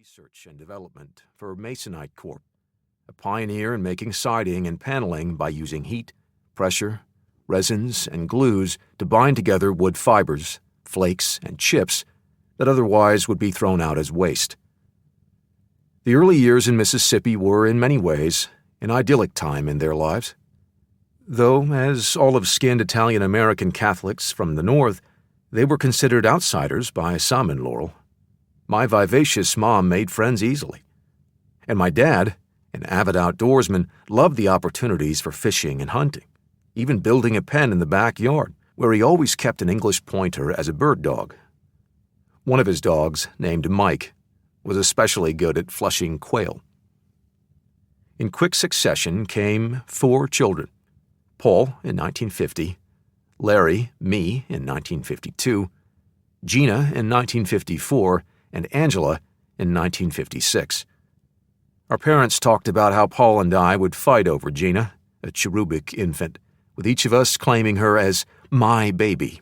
research and development for Masonite Corp., a pioneer in making siding and paneling by using heat, pressure, resins, and glues to bind together wood fibers, flakes, and chips that otherwise would be thrown out as waste. The early years in Mississippi were, in many ways, an idyllic time in their lives. Though, as olive-skinned Italian-American Catholics from the North, they were considered outsiders by some in Laurel. My vivacious mom made friends easily. And my dad, an avid outdoorsman, loved the opportunities for fishing and hunting, even building a pen in the backyard, where he always kept an English pointer as a bird dog. One of his dogs, named Mike, was especially good at flushing quail. In quick succession came 4 children: Paul in 1950, Larry, me, in 1952, Gina in 1954, and Angela in 1956. Our parents talked about how Paul and I would fight over Gina, a cherubic infant, with each of us claiming her as my baby.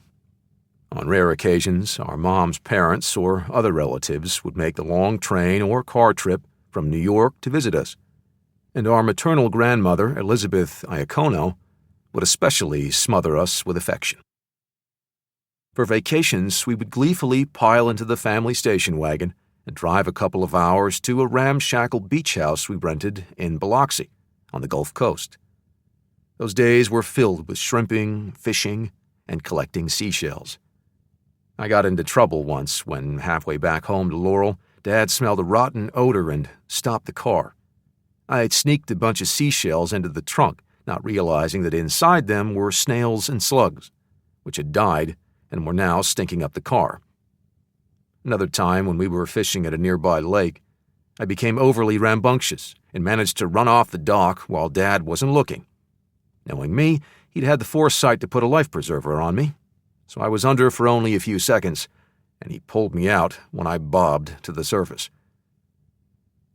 On rare occasions, our mom's parents or other relatives would make the long train or car trip from New York to visit us, and our maternal grandmother, Elizabeth Iacono, would especially smother us with affection. For vacations, we would gleefully pile into the family station wagon and drive a couple of hours to a ramshackle beach house we rented in Biloxi, on the Gulf Coast. Those days were filled with shrimping, fishing, and collecting seashells. I got into trouble once when, halfway back home to Laurel, Dad smelled a rotten odor and stopped the car. I had sneaked a bunch of seashells into the trunk, not realizing that inside them were snails and slugs, which had died and were now stinking up the car. Another time, when we were fishing at a nearby lake, I became overly rambunctious and managed to run off the dock while Dad wasn't looking. Knowing me, he'd had the foresight to put a life preserver on me, so I was under for only a few seconds, and he pulled me out when I bobbed to the surface.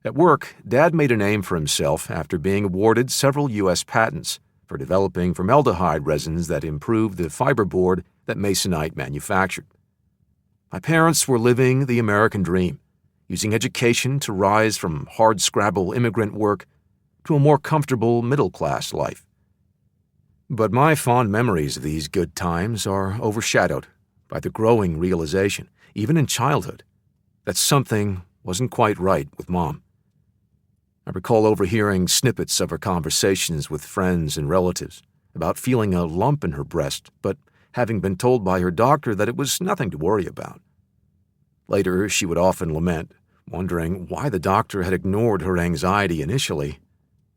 At work, Dad made a name for himself after being awarded several U.S. patents for developing formaldehyde resins that improved the fiberboard that Masonite manufactured. My parents were living the American dream, using education to rise from hard-scrabble immigrant work to a more comfortable middle-class life. But my fond memories of these good times are overshadowed by the growing realization, even in childhood, that something wasn't quite right with Mom. I recall overhearing snippets of her conversations with friends and relatives about feeling a lump in her breast, but having been told by her doctor that it was nothing to worry about. Later, she would often lament, wondering why the doctor had ignored her anxiety initially,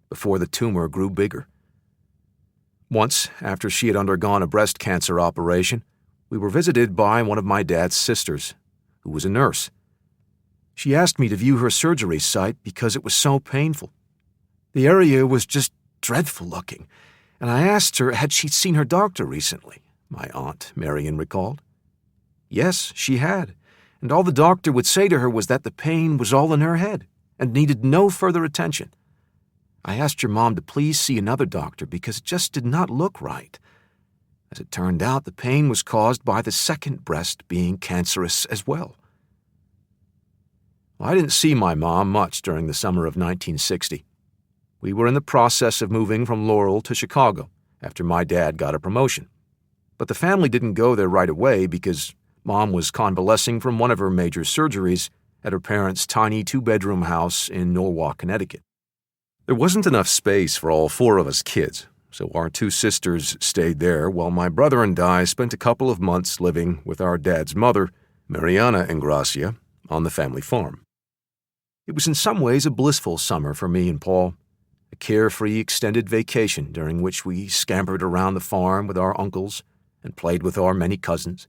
before the tumor grew bigger. Once, after she had undergone a breast cancer operation, we were visited by one of my dad's sisters, who was a nurse. She asked me to view her surgery site because it was so painful. The area was just dreadful looking, and I asked her had she seen her doctor recently, my aunt Marion recalled. Yes, she had, and all the doctor would say to her was that the pain was all in her head and needed no further attention. I asked your mom to please see another doctor because it just did not look right. As it turned out, the pain was caused by the second breast being cancerous as well. I didn't see my mom much during the summer of 1960. We were in the process of moving from Laurel to Chicago after my dad got a promotion. But the family didn't go there right away because Mom was convalescing from one of her major surgeries at her parents' tiny 2-bedroom house in Norwalk, Connecticut. There wasn't enough space for all 4 of us kids, so our 2 sisters stayed there while my brother and I spent a couple of months living with our dad's mother, Mariana Ingrassia, on the family farm. It was in some ways a blissful summer for me and Paul, a carefree extended vacation during which we scampered around the farm with our uncles and played with our many cousins.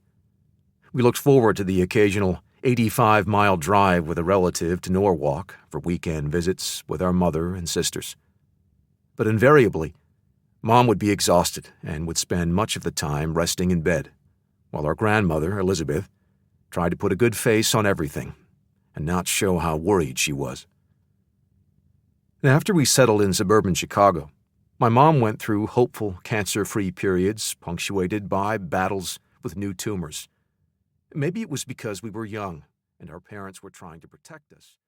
We looked forward to the occasional 85-mile drive with a relative to Norwalk for weekend visits with our mother and sisters. But invariably, Mom would be exhausted and would spend much of the time resting in bed, while our grandmother, Elizabeth, tried to put a good face on everything and not show how worried she was. After we settled in suburban Chicago, my mom went through hopeful, cancer-free periods punctuated by battles with new tumors. Maybe it was because we were young and our parents were trying to protect us.